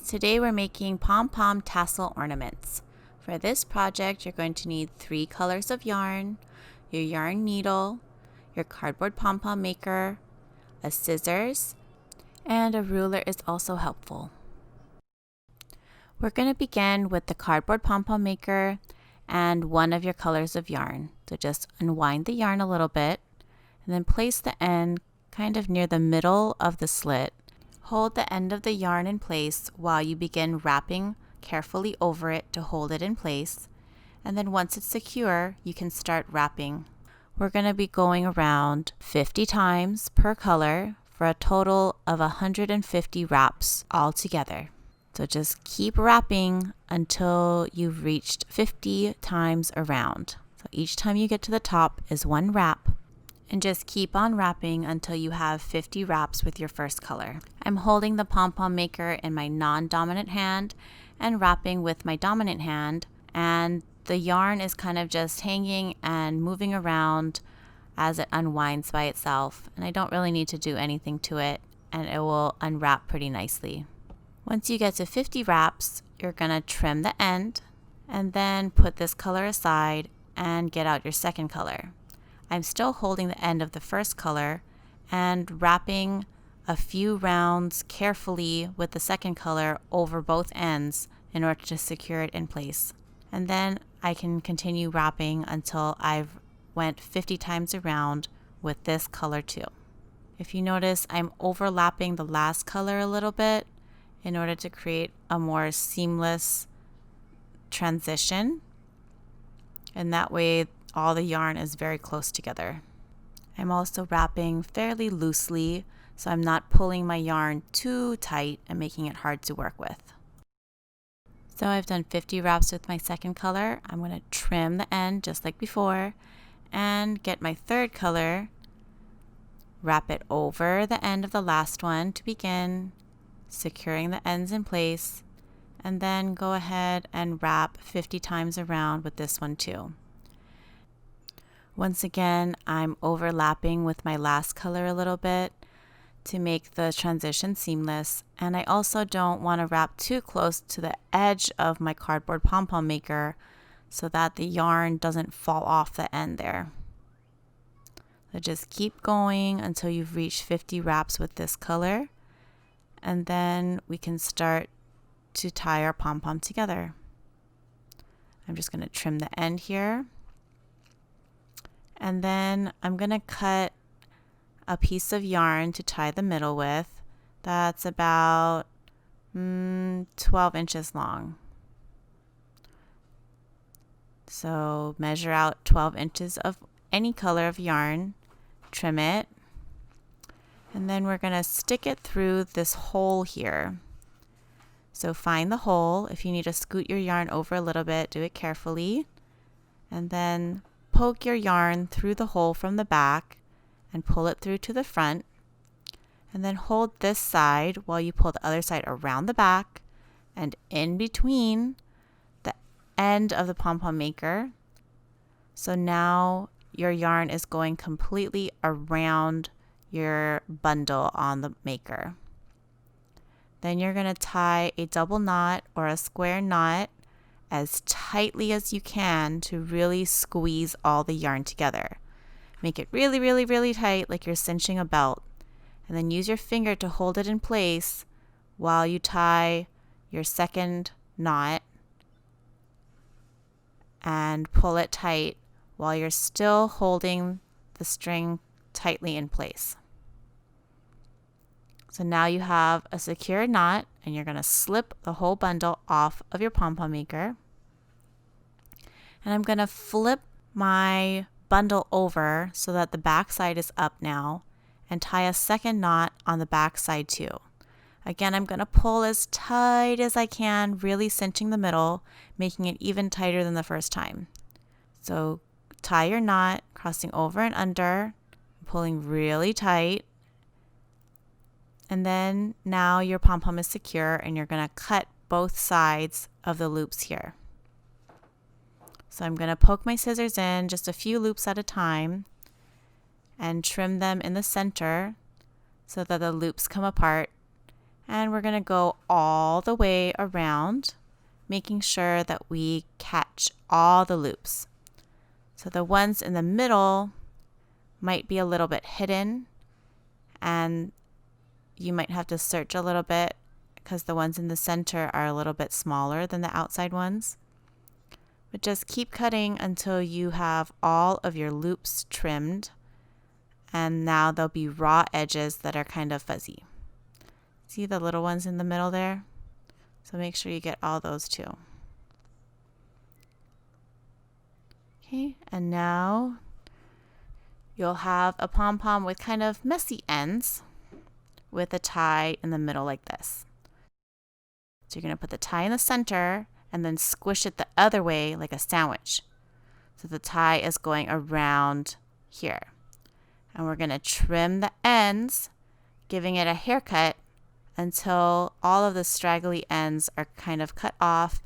Today we're making Pom Pom Tassel Ornaments. For this project, you're going to need 3 colors of yarn, your yarn needle, your cardboard pom-pom maker, a scissors, and a ruler is also helpful. We're going to begin with the cardboard pom-pom maker and one of your colors of yarn. So just unwind the yarn a little bit and then place the end kind of near the middle of the slit. Hold the end of the yarn in place while you begin wrapping carefully over it to hold it in place. And then once it's secure, you can start wrapping. We're going to be going around 50 times per color for a total of 150 wraps all together. So just keep wrapping until you've reached 50 times around. So each time you get to the top is 1 wrap. And just keep on wrapping until you have 50 wraps with your first color. I'm holding the pom-pom maker in my non-dominant hand and wrapping with my dominant hand, and the yarn is kind of just hanging and moving around as it unwinds by itself, and I don't really need to do anything to it, and it will unwrap pretty nicely. Once you get to 50 wraps, you're going to trim the end and then put this color aside and get out your second color. I'm still holding the end of the first color and wrapping a few rounds carefully with the second color over both ends in order to secure it in place. And then I can continue wrapping until I've went 50 times around with this color too. If you notice, I'm overlapping the last color a little bit in order to create a more seamless transition, and that way all the yarn is very close together. I'm also wrapping fairly loosely, so I'm not pulling my yarn too tight and making it hard to work with. So I've done 50 wraps with my second color. I'm going to trim the end just like before and get my third color, wrap it over the end of the last one to begin securing the ends in place, and then go ahead and wrap 50 times around with this one too. Once again, I'm overlapping with my last color a little bit to make the transition seamless, and I also don't want to wrap too close to the edge of my cardboard pom-pom maker so that the yarn doesn't fall off the end there. So just keep going until you've reached 50 wraps with this color, and then we can start to tie our pom-pom together. I'm just going to trim the end here. And then I'm going to cut a piece of yarn to tie the middle with. That's about 12 inches long. So measure out 12 inches of any color of yarn, trim it, and then we're going to stick it through this hole here. So find the hole. If you need to scoot your yarn over a little bit, do it carefully, and then poke your yarn through the hole from the back and pull it through to the front, and then hold this side while you pull the other side around the back and in between the end of the pom-pom maker. So now your yarn is going completely around your bundle on the maker. Then you're going to tie a double knot or a square knot as tightly as you can to really squeeze all the yarn together. Make it really, really, really tight, like you're cinching a belt. And then use your finger to hold it in place while you tie your second knot and pull it tight while you're still holding the string tightly in place. So now you have a secure knot, and you're going to slip the whole bundle off of your pom-pom maker. And I'm going to flip my bundle over so that the back side is up now, and tie a second knot on the back side too. Again, I'm going to pull as tight as I can, really cinching the middle, making it even tighter than the first time. So tie your knot, crossing over and under, pulling really tight. And then now your pom-pom is secure, and you're going to cut both sides of the loops here. So I'm going to poke my scissors in just a few loops at a time and trim them in the center so that the loops come apart, And we're going to go all the way around, making sure that we catch all the loops. So the ones in the middle might be a little bit hidden, and you might have to search a little bit because the ones in the center are a little bit smaller than the outside ones. But just keep cutting until you have all of your loops trimmed, and now there'll be raw edges that are kind of fuzzy. See the little ones in the middle there? So make sure you get all those too. Okay, and now you'll have a pom-pom with kind of messy ends with a tie in the middle like this. So you're going to put the tie in the center and then squish it the other way like a sandwich. So the tie is going around here. And we're going to trim the ends, giving it a haircut until all of the straggly ends are kind of cut off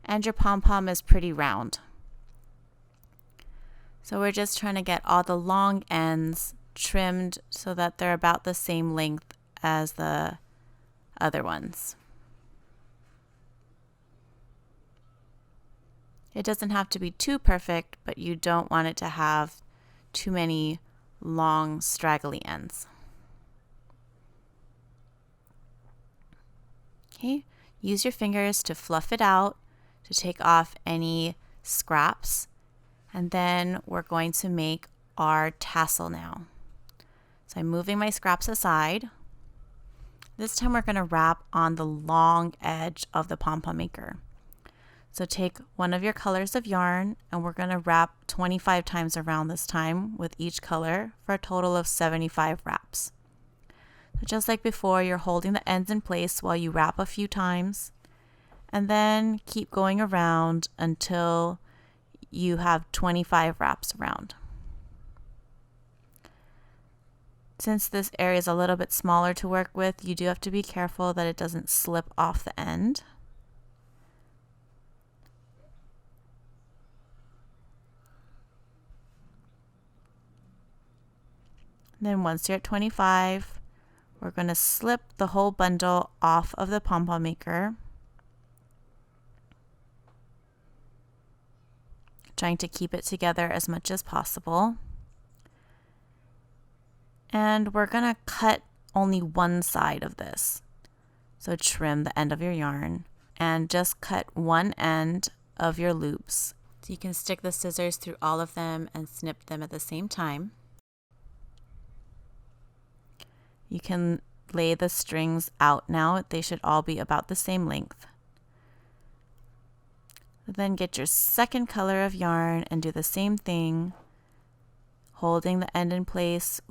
and your pom-pom is pretty round. So we're just trying to get all the long ends trimmed so that they're about the same length as the other ones. It doesn't have to be too perfect, but you don't want it to have too many long straggly ends. Okay, use your fingers to fluff it out, to take off any scraps, and then we're going to make our tassel now. So I'm moving my scraps aside. This time we're going to wrap on the long edge of the pom-pom maker. So take one of your colors of yarn and we're going to wrap 25 times around this time with each color for a total of 75 wraps. So just like before, you're holding the ends in place while you wrap a few times, and then keep going around until you have 25 wraps around. Since this area is a little bit smaller to work with, you do have to be careful that it doesn't slip off the end. Then once you're at 25, we're going to slip the whole bundle off of the pom-pom maker, trying to keep it together as much as possible. And we're going to cut only one side of this. So trim the end of your yarn and just cut one end of your loops. So you can stick the scissors through all of them and snip them at the same time. You can lay the strings out now. They should all be about the same length. Then get your second color of yarn and do the same thing, holding the end in place.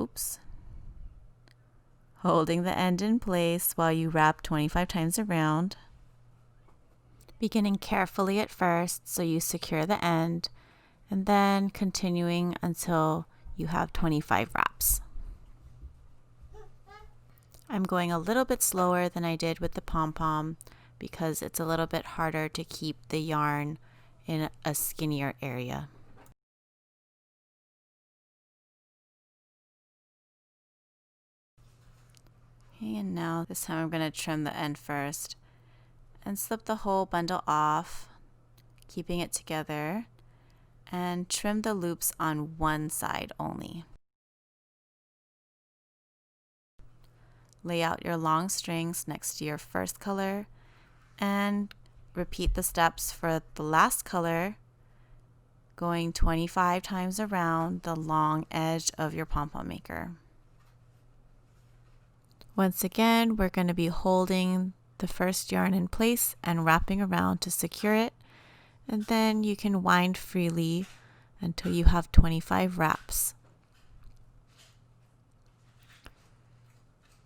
Holding the end in place while you wrap 25 times around. Beginning carefully at first so you secure the end, and then continuing until you have 25 wraps. I'm going a little bit slower than I did with the pom-pom because it's a little bit harder to keep the yarn in a skinnier area. Okay, and now this time I'm going to trim the end first and slip the whole bundle off, keeping it together, and trim the loops on one side only. Lay out your long strings next to your first color and repeat the steps for the last color, going 25 times around the long edge of your pom-pom maker. Once again, we're going to be holding the first yarn in place and wrapping around to secure it, and then you can wind freely until you have 25 wraps.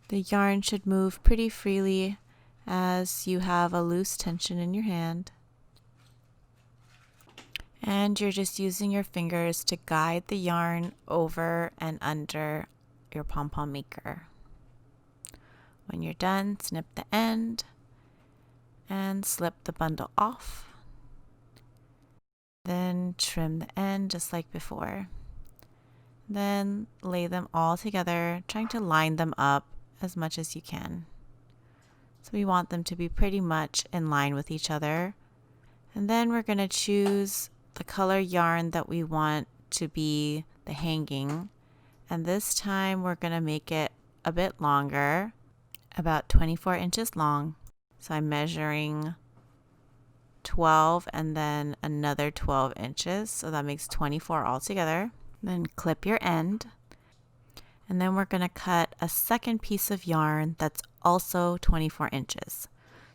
The yarn should move pretty freely as you have a loose tension in your hand. And you're just using your fingers to guide the yarn over and under your pom-pom maker. When you're done, snip the end and slip the bundle off. Then trim the end just like before. Then lay them all together, trying to line them up as much as you can. So we want them to be pretty much in line with each other. And then we're going to choose the color yarn that we want to be the hanging. And this time we're going to make it a bit longer, about 24 inches long. So I'm measuring 12 and then another 12 inches. So that makes 24 altogether. Then clip your end. And then we're going to cut a second piece of yarn that's also 24 inches.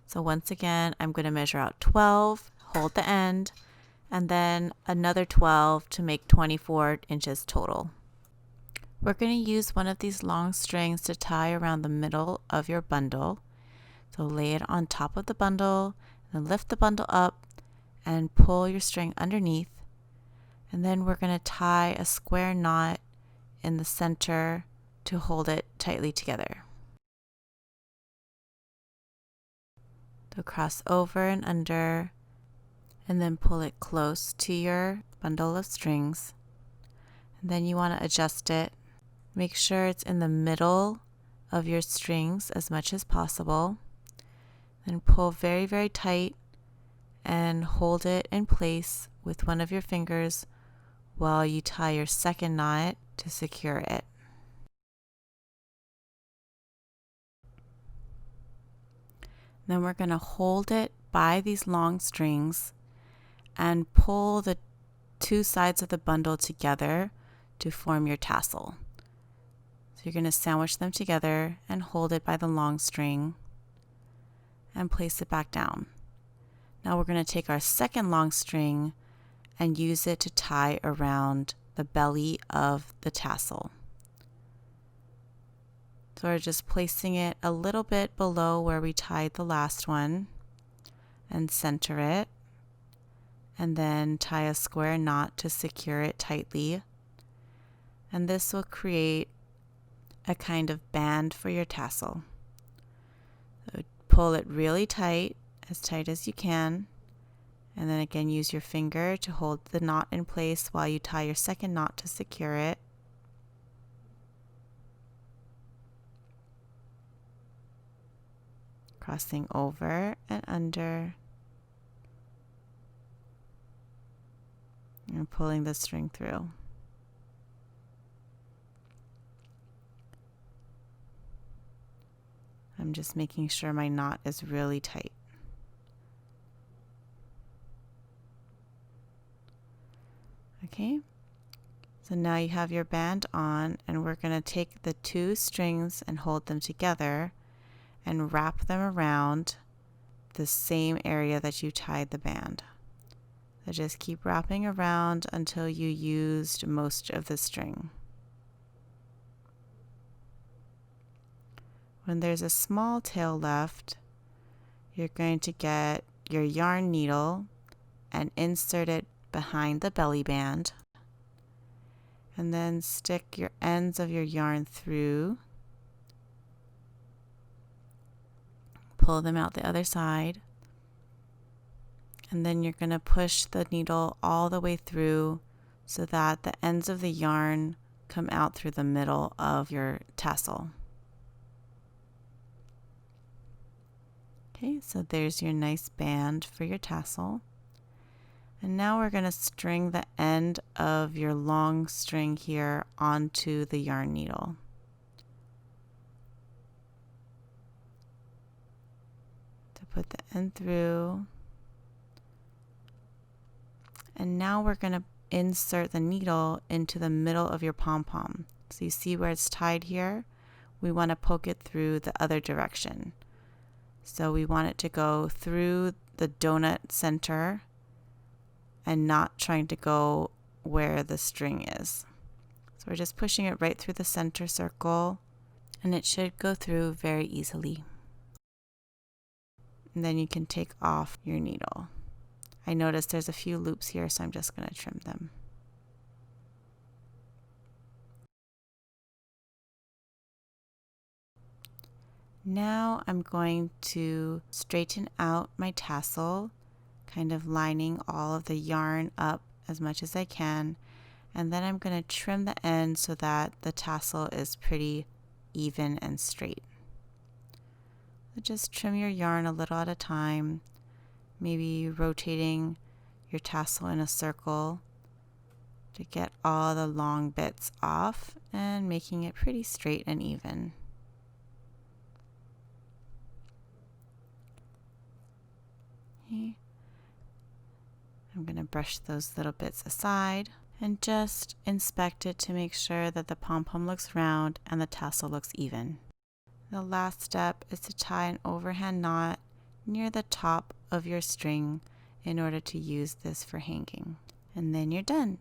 So once again, I'm going to measure out 12, hold the end, and then another 12 to make 24 inches total. We're going to use one of these long strings to tie around the middle of your bundle. So lay it on top of the bundle, and lift the bundle up and pull your string underneath. And then we're going to tie a square knot in the center to hold it tightly together. So cross over and under, and then pull it close to your bundle of strings. And then you want to adjust it. Make sure it's in the middle of your strings as much as possible. Then pull very, very tight and hold it in place with one of your fingers while you tie your second knot to secure it. Then we're going to hold it by these long strings and pull the two sides of the bundle together to form your tassel. So you're going to sandwich them together and hold it by the long string and place it back down. Now we're going to take our second long string and use it to tie around the belly of the tassel. So we're just placing it a little bit below where we tied the last one and center it, and then tie a square knot to secure it tightly. And this will create a kind of band for your tassel. So pull it really tight as you can, and then again use your finger to hold the knot in place while you tie your second knot to secure it. Crossing over and under, and pulling the string through. I'm just making sure my knot is really tight. Okay, so now you have your band on, and we're going to take the two strings and hold them together and wrap them around the same area that you tied the band. So just keep wrapping around until you used most of the string. When there's a small tail left, you're going to get your yarn needle and insert it behind the belly band, and then stick your ends of your yarn through. Pull them out the other side, and then you're going to push the needle all the way through so that the ends of the yarn come out through the middle of your tassel. Okay, so there's your nice band for your tassel. And now we're going to string the end of your long string here onto the yarn needle. To put the end through. And now we're going to insert the needle into the middle of your pom-pom. So you see where it's tied here? We want to poke it through the other direction. So we want it to go through the donut center and not trying to go where the string is. So we're just pushing it right through the center circle, and it should go through very easily. And then you can take off your needle. I noticed there's a few loops here, so I'm just going to trim them. Now I'm going to straighten out my tassel, kind of lining all of the yarn up as much as I can, and then I'm going to trim the end so that the tassel is pretty even and straight. So just trim your yarn a little at a time, maybe rotating your tassel in a circle to get all the long bits off and making it pretty straight and even. Okay. I'm going to brush those little bits aside and just inspect it to make sure that the pom-pom looks round and the tassel looks even. The last step is to tie an overhand knot near the top of your string in order to use this for hanging. And then you're done.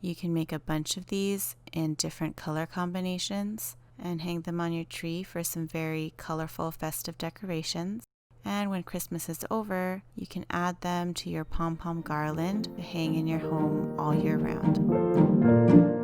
You can make a bunch of these in different color combinations and hang them on your tree for some very colorful festive decorations. And when Christmas is over, you can add them to your pom-pom garland to hang in your home all year round.